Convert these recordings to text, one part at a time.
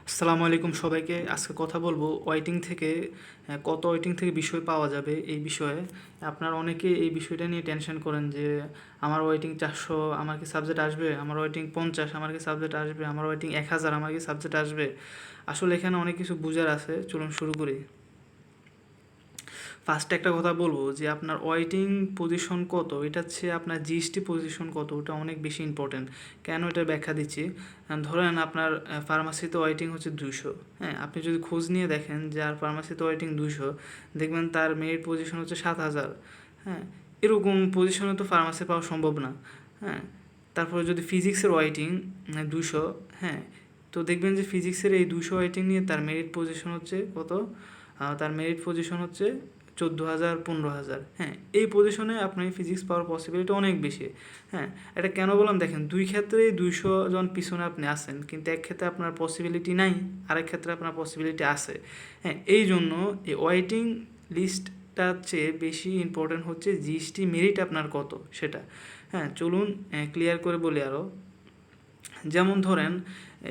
আসসালামু আলাইকুম সবাইকে। আজকে কথা বলবো ওয়েটিং থেকে কত ওয়েটিং থেকে বিষয় পাওয়া যাবে এই বিষয়ে। আপনারা অনেকে এই বিষয়টা নিয়ে টেনশন করেন যে আমার ওয়েটিং 400, আমার কি সাবজেক্ট আসবে? আমার ওয়েটিং 50, আমার কি সাবজেক্ট আসবে? আমার ওয়েটিং 1000, আমার কি সাবজেক্ট আসবে? আসলে এখানে অনেক কিছু বুঝার আছে, চলুন শুরু করি। ফার্স্টে একটা কথা বলবো যে আপনার ওয়েটিং পজিশন কত, এটা হচ্ছে আপনার জিএসটি পজিশন কত, ওটা অনেক বেশি ইম্পর্টেন্ট। কেন এটা ব্যাখ্যা দিচ্ছি। ধরেন আপনার ফার্মাসিতে ওয়েটিং হচ্ছে 200। হ্যাঁ, আপনি যদি খোঁজ নিয়ে দেখেন যে আর ফার্মাসিতে ওয়েটিং 200, দেখবেন তার মেরিট পজিশন হচ্ছে 7000। হ্যাঁ, এরকম পজিশনে তো ফার্মাসি পাওয়া সম্ভব না। হ্যাঁ, তারপরে যদি ফিজিক্সের ওয়েটিং 200, হ্যাঁ, তো দেখবেন যে ফিজিক্সের এই 200 ওয়েটিং নিয়ে তার মেরিট পজিশন হচ্ছে কত? তার মেরিট পজিশন হচ্ছে 14,000, 15,000। হ্যাঁ, এই পজিশনে আপনি ফিজিক্স পাওয়ার পসিবিলিটি অনেক বেশি। হ্যাঁ, এটা কেন বললাম দেখেন, দুই ক্ষেত্রেই 200 জন পিছনে আপনি আছেন, কিন্তু এক ক্ষেত্রে আপনার পসিবিলিটি নাই, আরেক ক্ষেত্রে আপনার পসিবিলিটি আছে। হ্যাঁ, এই জন্য এই ওয়েটিং লিস্টটার চেয়ে বেশি ইম্পর্টেন্ট হচ্ছে জিএসটি মেরিট আপনার কত সেটা। হ্যাঁ, চলুন ক্লিয়ার করে বলি আরও। যেমন ধরেন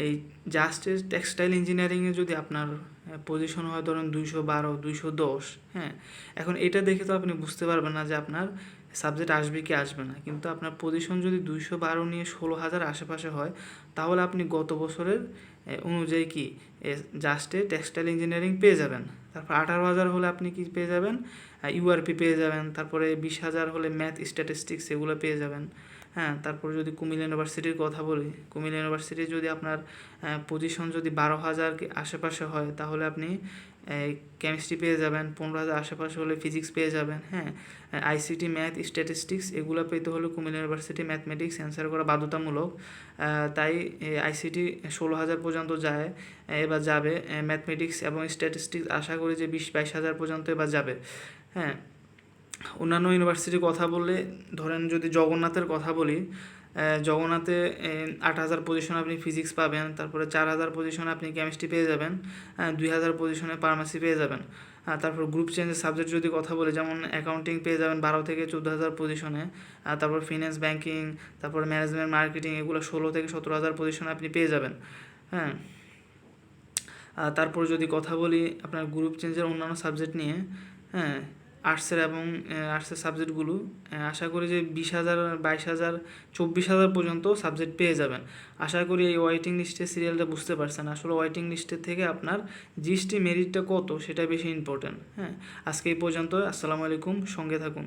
এই জাস্টের টেক্সটাইল ইঞ্জিনিয়ারিংয়ে যদি আপনার পজিশন হয় ধরেন 212, 210। হ্যাঁ, এখন এটা দেখে তো আপনি বুঝতে পারবেন না যে আপনার সাবজেক্ট আসবে কি আসবে না, কিন্তু আপনার পজিশন যদি 212 নিয়ে 16,000 আশেপাশে হয়, তাহলে আপনি গত বছরের অনুযায়ী কি জাস্টে টেক্সটাইল ইঞ্জিনিয়ারিং পেয়ে যাবেন। তারপর 18,000 হলে আপনি কি পেয়ে যাবেন? ইউআরপি পেয়ে যাবেন। তারপরে 20,000 হলে ম্যাথ স্ট্যাটিস্টিক্স এগুলো পেয়ে যাবেন। হ্যাঁ, তারপর যদি কুমিল্লা ইউনিভার্সিটির কথা বলি, কুমিল্লা ইউনিভার্সিটি যদি আপনার পজিশন যদি 12,000 আশেপাশে হয়, তাহলে আপনি কেমিস্ট্রি পেয়ে যাবেন। 15,000 আশেপাশে হলে ফিজিক্স পেয়ে যাবেন। হ্যাঁ, আইসিটি, ম্যাথ, স্ট্যাটিস্টিক্স এগুলো পেতে হলে কুমিল্লা ইউনিভার্সিটি ম্যাথমেটিক্স অ্যান্সার করা বাধ্যতামূলক। তাই আইসিটি 16,000 পর্যন্ত যায়, এবার যাবে। ম্যাথমেটিক্স এবং স্ট্যাটিস্টিক্স আশা করি যে 20-22,000 পর্যন্ত এবার যাবে। হ্যাঁ, অন্যান্য ইউনিভার্সিটির কথা বললে ধরেন যদি জগন্নাথের কথা বলি, জগন্নাথে 8,000 পজিশনে আপনি ফিজিক্স পাবেন। তারপরে 4,000 পজিশনে আপনি কেমিস্ট্রি পেয়ে যাবেন। 2,000 পজিশনে ফার্মাসি পেয়ে যাবেন। তারপর গ্রুপ চেঞ্জের সাবজেক্ট যদি কথা বলি, যেমন অ্যাকাউন্টিং পেয়ে যাবেন 12,000-14,000 পজিশনে। তারপর ফিন্যান্স, ব্যাঙ্কিং, তারপর ম্যানেজমেন্ট, মার্কেটিং এগুলো 16,000-17,000 পজিশনে আপনি পেয়ে যাবেন। হ্যাঁ, তারপর যদি কথা বলি আপনার গ্রুপ চেঞ্জের অন্যান্য সাবজেক্ট নিয়ে, হ্যাঁ, আর্টসের এবং আর্টসের সাবজেক্টগুলো আশা করি যে 20,000, 22,000, 24,000 পর্যন্ত সাবজেক্ট পেয়ে যাবেন। আশা করি এই ওয়েটিং লিস্টের সিরিয়ালটা বুঝতে পারছেন। আসলে ওয়েটিং লিস্টের থেকে আপনার জিএসটি মেরিটটা কত সেটা বেশি ইম্পর্টেন্ট। হ্যাঁ, আজকে এই পর্যন্ত। আসসালামু আলাইকুম, সঙ্গে থাকুন।